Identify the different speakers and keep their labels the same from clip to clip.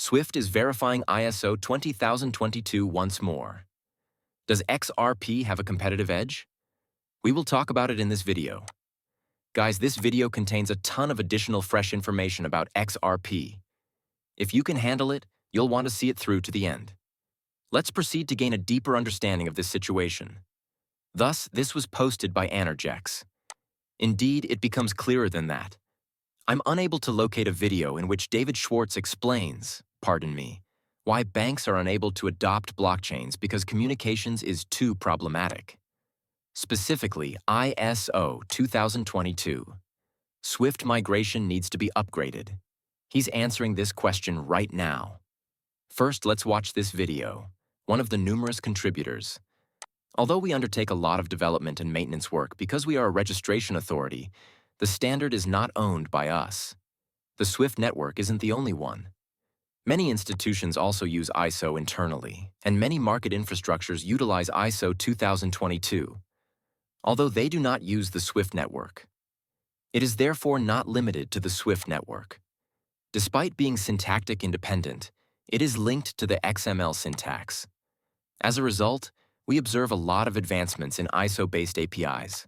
Speaker 1: Swift is verifying ISO 20022 once more. Does XRP have a competitive edge? We will talk about it in this video. Guys, this video contains a ton of additional fresh information about XRP. If you can handle it, you'll want to see it through to the end. Let's proceed to gain a deeper understanding of this situation. Thus, this was posted by Energex. Indeed, it becomes clearer than that. I'm unable to locate a video in which David Schwartz explains, pardon me, why banks are unable to adopt blockchains because communications is too problematic. Specifically, ISO 2022. Swift migration needs to be upgraded. He's answering this question right now. First, let's watch this video, one of the numerous contributors. Although we undertake a lot of development and maintenance work because we are a registration authority, the standard is not owned by us. The Swift network isn't the only one. Many institutions also use ISO internally, and many market infrastructures utilize ISO 2022, although they do not use the Swift network. It is therefore not limited to the Swift network. Despite being syntactic independent, it is linked to the XML syntax. As a result, we observe a lot of advancements in ISO-based APIs.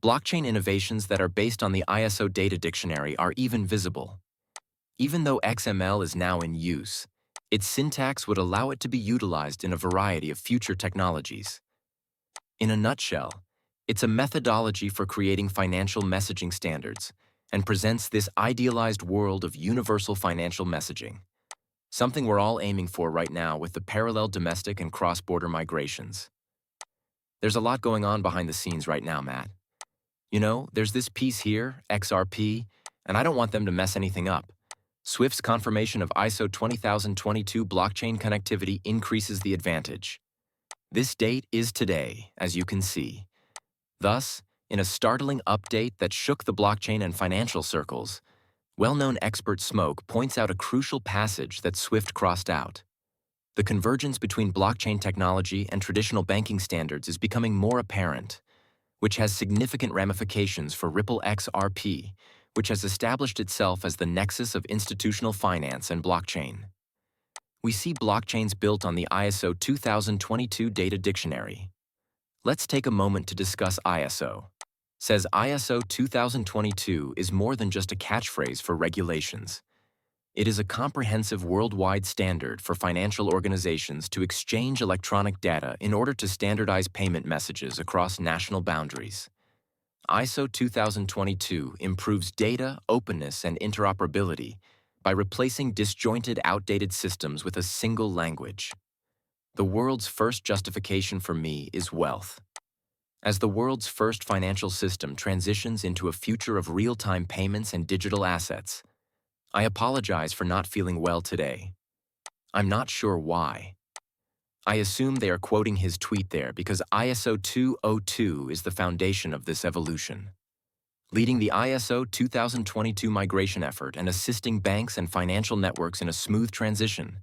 Speaker 1: Blockchain innovations that are based on the ISO data dictionary are even visible. Even though XML is now in use, its syntax would allow it to be utilized in a variety of future technologies. In a nutshell, it's a methodology for creating financial messaging standards and presents this idealized world of universal financial messaging, something we're all aiming for right now with the parallel domestic and cross-border migrations. There's a lot going on behind the scenes right now, Matt. You know, there's this piece here, XRP, and I don't want them to mess anything up. Swift's confirmation of ISO 20022 blockchain connectivity increases the advantage. This date is today, as you can see. Thus, in a startling update that shook the blockchain and financial circles, well-known expert Smoke points out a crucial passage that Swift crossed out. The convergence between blockchain technology and traditional banking standards is becoming more apparent, which has significant ramifications for Ripple XRP, which has established itself as the nexus of institutional finance and blockchain. We see blockchains built on the ISO 2022 data dictionary. Let's take a moment to discuss ISO. Says ISO 2022 is more than just a catchphrase for regulations. It is a comprehensive worldwide standard for financial organizations to exchange electronic data in order to standardize payment messages across national boundaries. ISO 2022 improves data, openness, and interoperability by replacing disjointed, outdated systems with a single language. The world's first justification for me is wealth. As the world's first financial system transitions into a future of real-time payments and digital assets, I apologize for not feeling well today. I'm not sure why. I assume they are quoting his tweet there because ISO 202 is the foundation of this evolution. Leading the ISO 2022 migration effort and assisting banks and financial networks in a smooth transition,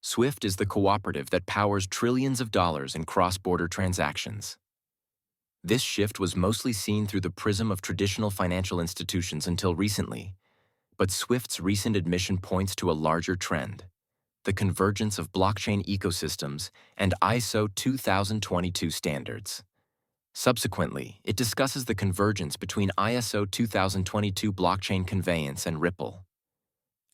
Speaker 1: Swift is the cooperative that powers trillions of dollars in cross-border transactions. This shift was mostly seen through the prism of traditional financial institutions until recently, but Swift's recent admission points to a larger trend: the convergence of blockchain ecosystems and ISO 2022 standards. Subsequently, it discusses the convergence between ISO 2022 blockchain conveyance and Ripple.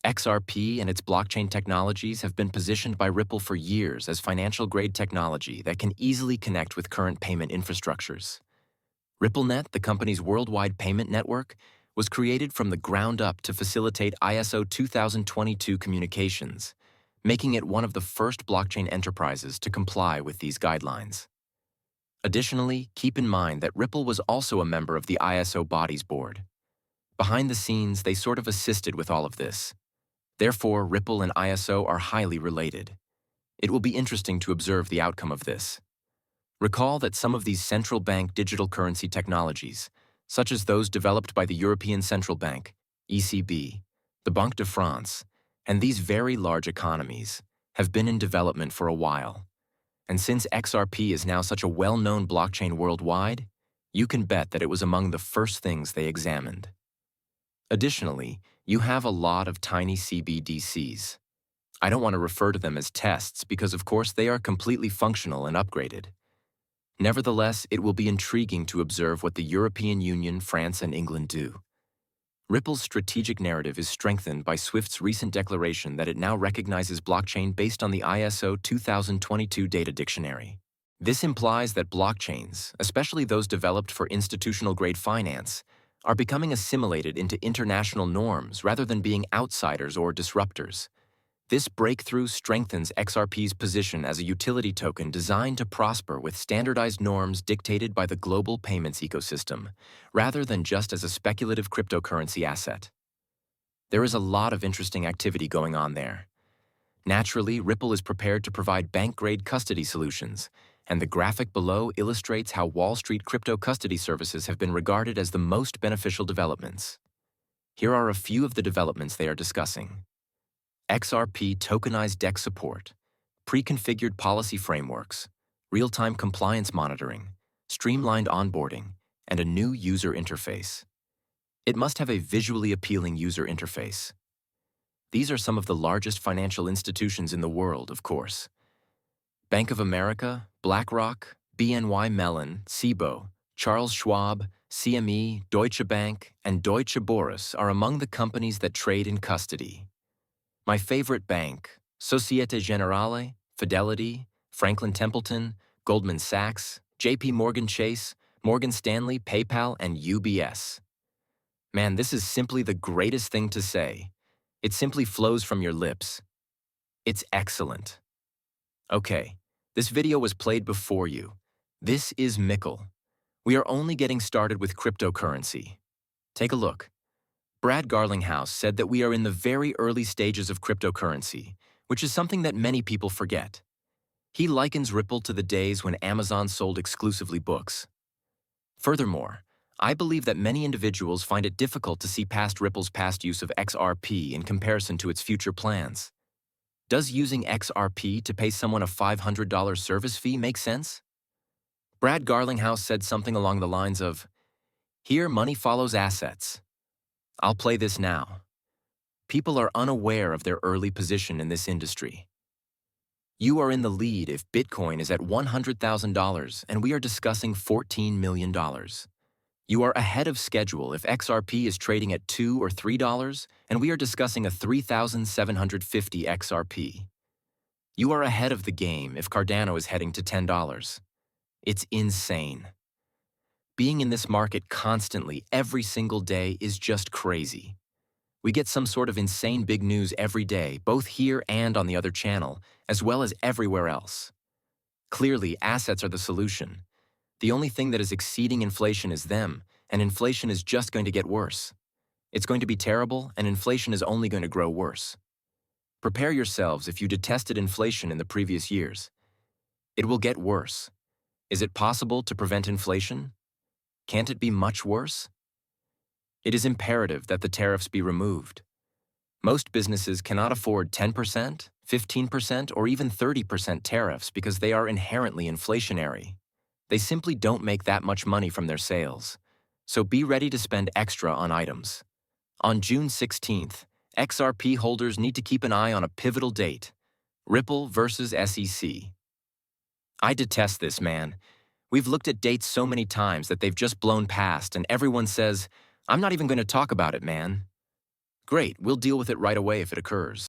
Speaker 1: XRP and its blockchain technologies have been positioned by Ripple for years as financial-grade technology that can easily connect with current payment infrastructures. RippleNet, the company's worldwide payment network, was created from the ground up to facilitate ISO 2022 communications, making it one of the first blockchain enterprises to comply with these guidelines. Additionally, keep in mind that Ripple was also a member of the ISO Bodies Board. Behind the scenes, they sort of assisted with all of this. Therefore, Ripple and ISO are highly related. It will be interesting to observe the outcome of this. Recall that some of these central bank digital currency technologies, such as those developed by the European Central Bank, ECB, the Banque de France, and these very large economies, have been in development for a while. And since XRP is now such a well-known blockchain worldwide, you can bet that it was among the first things they examined. Additionally, you have a lot of tiny CBDCs. I don't want to refer to them as tests because, of course, they are completely functional and upgraded. Nevertheless, it will be intriguing to observe what the European Union, France, and England do. Ripple's strategic narrative is strengthened by Swift's recent declaration that it now recognizes blockchain based on the ISO 2022 data dictionary. This implies that blockchains, especially those developed for institutional-grade finance, are becoming assimilated into international norms rather than being outsiders or disruptors. This breakthrough strengthens XRP's position as a utility token designed to prosper with standardized norms dictated by the global payments ecosystem, rather than just as a speculative cryptocurrency asset. There is a lot of interesting activity going on there. Naturally, Ripple is prepared to provide bank-grade custody solutions, and the graphic below illustrates how Wall Street crypto custody services have been regarded as the most beneficial developments. Here are a few of the developments they are discussing. XRP tokenized DEX support, pre-configured policy frameworks, real-time compliance monitoring, streamlined onboarding, and a new user interface. It must have a visually appealing user interface. These are some of the largest financial institutions in the world, of course. Bank of America, BlackRock, BNY Mellon, SIBO, Charles Schwab, CME, Deutsche Bank, and Deutsche Börse are among the companies that trade in custody. My favorite bank, Societe Generale, Fidelity, Franklin Templeton, Goldman Sachs, JP Morgan Chase, Morgan Stanley, PayPal, and UBS. Man, this is simply the greatest thing to say. It simply flows from your lips. It's excellent. Okay, this video was played before you. This is Mikkel. We are only getting started with cryptocurrency. Take a look. Brad Garlinghouse said that we are in the very early stages of cryptocurrency, which is something that many people forget. He likens Ripple to the days when Amazon sold exclusively books. Furthermore, I believe that many individuals find it difficult to see past Ripple's past use of XRP in comparison to its future plans. Does using XRP to pay someone a $500 service fee make sense? Brad Garlinghouse said something along the lines of, "Here, money follows assets." I'll play this now. People are unaware of their early position in this industry. You are in the lead if Bitcoin is at $100,000 and we are discussing $14 million. You are ahead of schedule if XRP is trading at $2 or $3 and we are discussing a 3,750 XRP. You are ahead of the game if Cardano is heading to $10. It's insane. Being in this market constantly, every single day, is just crazy. We get some sort of insane big news every day, both here and on the other channel, as well as everywhere else. Clearly, assets are the solution. The only thing that is exceeding inflation is them, and inflation is just going to get worse. It's going to be terrible, and inflation is only going to grow worse. Prepare yourselves if you detested inflation in the previous years. It will get worse. Is it possible to prevent inflation? Can't it be much worse? It is imperative that the tariffs be removed. Most businesses cannot afford 10%, 15%, or even 30% tariffs because they are inherently inflationary. They simply don't make that much money from their sales. So be ready to spend extra on items. On June 16th, XRP holders need to keep an eye on a pivotal date: Ripple versus SEC. I detest this, man. We've looked at dates so many times that they've just blown past, and everyone says, "I'm not even going to talk about it, man." Great, we'll deal with it right away if it occurs.